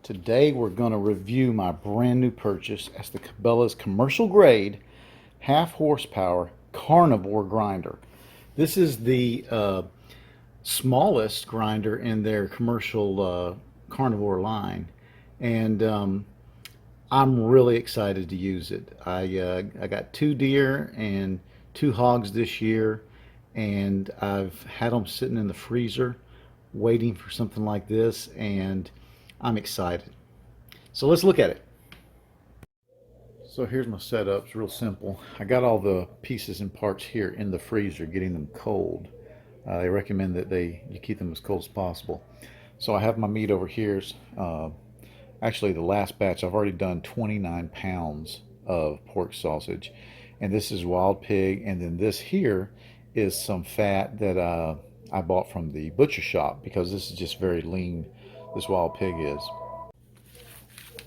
Today we're going to review my brand new purchase as the Cabela's commercial grade half horsepower carnivore grinder. This is the smallest grinder in their commercial carnivore line, and I'm really excited to use it. I got 2 deer and 2 hogs this year, and I've had them sitting in the freezer waiting for something like this, and I'm excited. So let's look at it. So here's my setup. It's real simple. I got all the pieces and parts here in the freezer, getting them cold. They recommend that you keep them as cold as possible. So I have my meat over here. Actually, the last batch, I've already done 29 pounds of pork sausage. And this is wild pig. And then this here is some fat that I bought from the butcher shop, because this is just very lean, this wild pig is.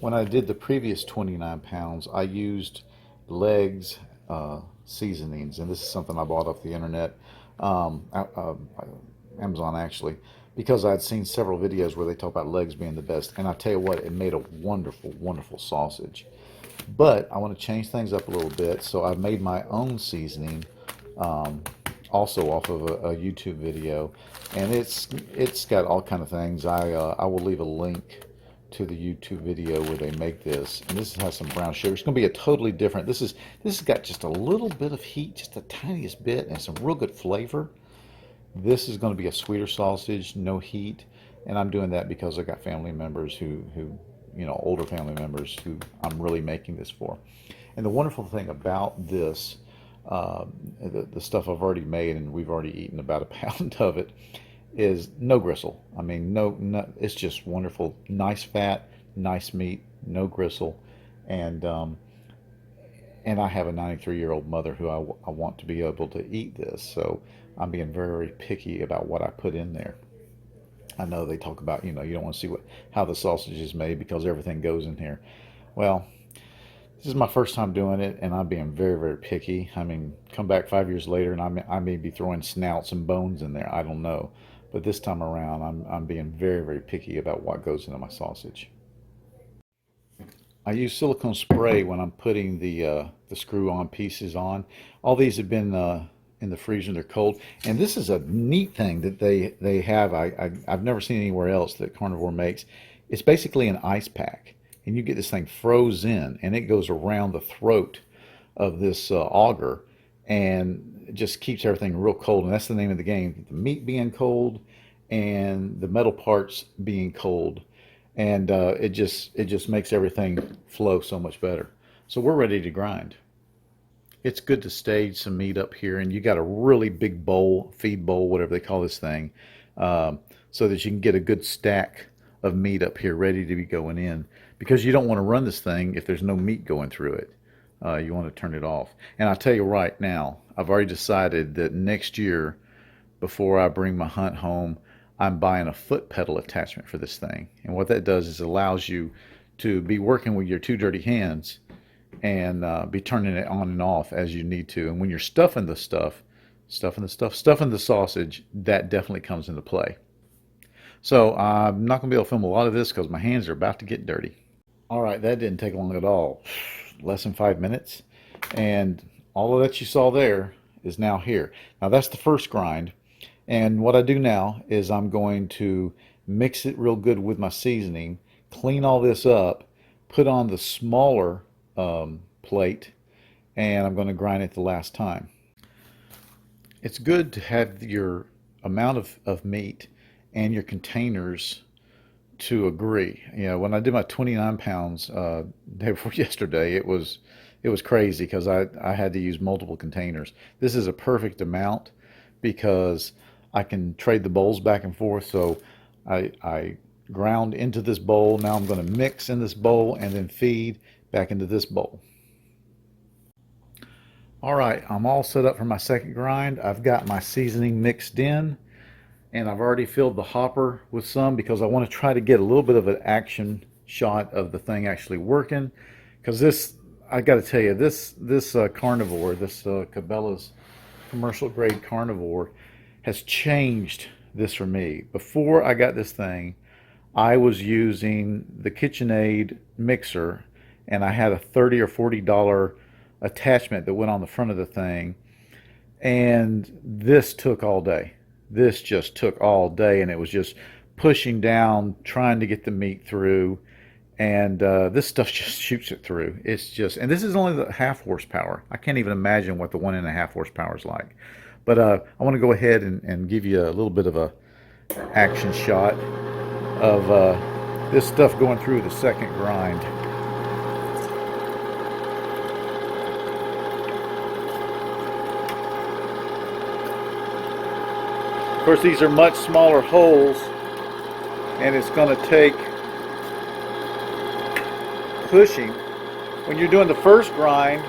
When I did the previous 29 pounds, I used legs seasonings, and this is something I bought off the internet, Amazon actually, because I'd seen several videos where they talk about legs being the best, and I tell you what, it made a wonderful, wonderful sausage. But I want to change things up a little bit, so I made my own seasoning, also off of a YouTube video, and it's got all kind of things. I will leave a link to the YouTube video where they make this, and this has some brown sugar. It's going to be a totally different. This has got just a little bit of heat, just the tiniest bit, and some real good flavor. This is going to be a sweeter sausage, no heat, and I'm doing that because I got family members who older family members who I'm really making this for. And the wonderful thing about this, the stuff I've already made, and we've already eaten about a pound of it, is no gristle. I mean, no, it's just wonderful, nice fat, nice meat, no gristle, and I have a 93-year-old mother who I want to be able to eat this, so I'm being very, very picky about what I put in there. I know they talk about, you don't want to see how the sausage is made because everything goes in here. Well, this is my first time doing it, and I'm being very, very picky. I mean, come back 5 years later, and I may be throwing snouts and bones in there. I don't know. But this time around, I'm being very, very picky about what goes into my sausage. I use silicone spray when I'm putting the screw-on pieces on. All these have been in the freezer, and they're cold. And this is a neat thing that they have. I've never seen anywhere else that Carnivore makes. It's basically an ice pack, and you get this thing froze in, and it goes around the throat of this auger, and it just keeps everything real cold. And that's the name of the game: the meat being cold and the metal parts being cold, and it just makes everything flow so much better. So we're ready to grind. It's good to stage some meat up here, and you got a really big bowl, feed bowl, whatever they call this thing, so that you can get a good stack of meat up here ready to be going in, because you don't want to run this thing if there's no meat going through it. You want to turn it off. And I'll tell you right now, I've already decided that next year, before I bring my hunt home, I'm buying a foot pedal attachment for this thing. And what that does is allows you to be working with your two dirty hands and be turning it on and off as you need to. And when you're stuffing the sausage, that definitely comes into play. So I'm not going to be able to film a lot of this because my hands are about to get dirty. All right, that didn't take long at all. Less than 5 minutes. And all of that you saw there is now here. Now that's the first grind. And what I do now is I'm going to mix it real good with my seasoning, clean all this up, put on the smaller plate, and I'm going to grind it the last time. It's good to have your amount of meat and your containers to agree. When I did my 29 pounds day before yesterday, it was crazy because I had to use multiple containers. This is a perfect amount because I can trade the bowls back and forth. So I ground into this bowl. Now I'm going to mix in this bowl and then feed back into this bowl. All right, I'm all set up for my second grind. I've got my seasoning mixed in, and I've already filled the hopper with some because I want to try to get a little bit of an action shot of the thing actually working. Because this, I got to tell you, this carnivore, this Cabela's commercial grade carnivore, has changed this for me. Before I got this thing, I was using the KitchenAid mixer, and I had a $30 or $40 attachment that went on the front of the thing, and this took all day. This just took all day, and it was just pushing down, trying to get the meat through, and this stuff just shoots it through. It's just, and this is only the half horsepower. I can't even imagine what the 1.5 horsepower is like. But I want to go ahead and give you a little bit of a action shot of this stuff going through the second grind. Of course, these are much smaller holes, and it's going to take pushing. When you're doing the first grind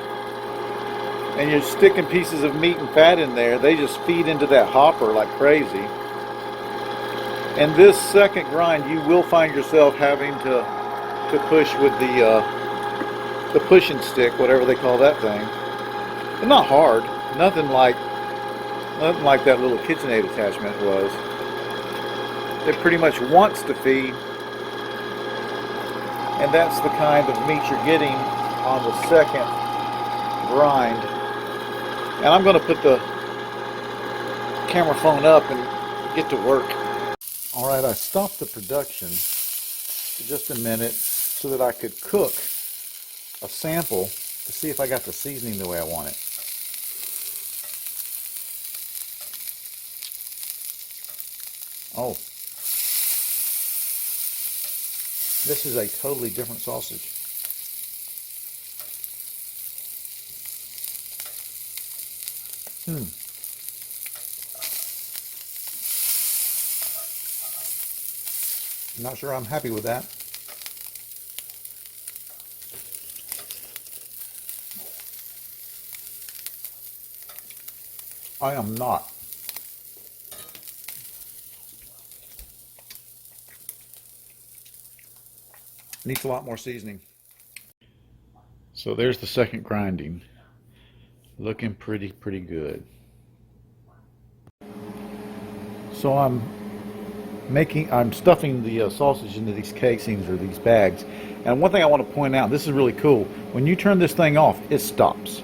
and you're sticking pieces of meat and fat in there, they just feed into that hopper like crazy. And this second grind, you will find yourself having to push with the pushing stick, whatever they call that thing. But not hard, nothing like that little KitchenAid attachment was. It pretty much wants to feed, and that's the kind of meat you're getting on the second grind. And I'm going to put the camera phone up and get to work. All right, I stopped the production for just a minute so that I could cook a sample to see if I got the seasoning the way I want it. Oh, this is a totally different sausage. I'm not sure I'm happy with that. I am not. Needs a lot more seasoning. So there's the second grinding. Looking pretty good. So I'm stuffing the sausage into these casings or these bags. And one thing I want to point out, this is really cool. When you turn this thing off, it stops.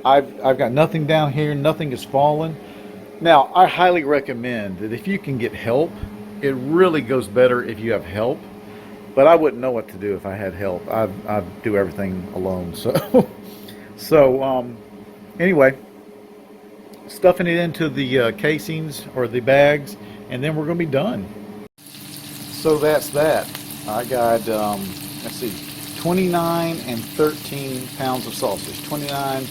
I've got nothing down here, nothing is falling. Now, I highly recommend that if you can get help, it really goes better if you have help. But I wouldn't know what to do if I had help. I do everything alone. So, anyway, stuffing it into the casings or the bags, and then we're going to be done. So that's that. I got, let's see, 29 and 13 pounds of sausage. 29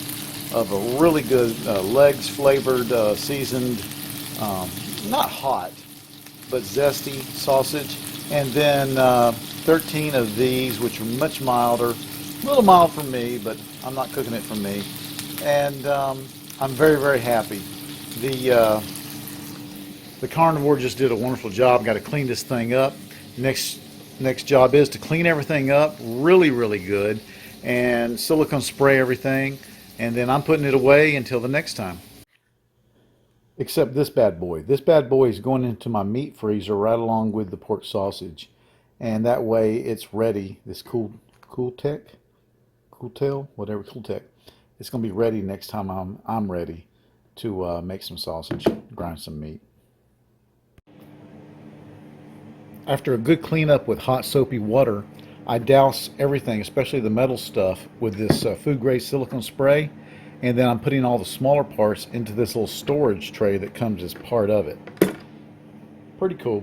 of a really good legs flavored, seasoned, not hot, but zesty sausage. And then 13 of these, which are much milder. A little mild for me, but I'm not cooking it for me. And I'm very happy. The carnivore just did a wonderful job. Got to clean this thing up. Next job is to clean everything up really good, and silicone spray everything. And then I'm putting it away until the next time. Except this bad boy. This bad boy is going into my meat freezer right along with the pork sausage, and that way it's ready. This Cool Tech, whatever, Cool Tech. It's going to be ready next time I'm ready to make some sausage, grind some meat. After a good cleanup with hot soapy water, I douse everything, especially the metal stuff, with this food grade silicone spray, and then I'm putting all the smaller parts into this little storage tray that comes as part of it. Pretty cool.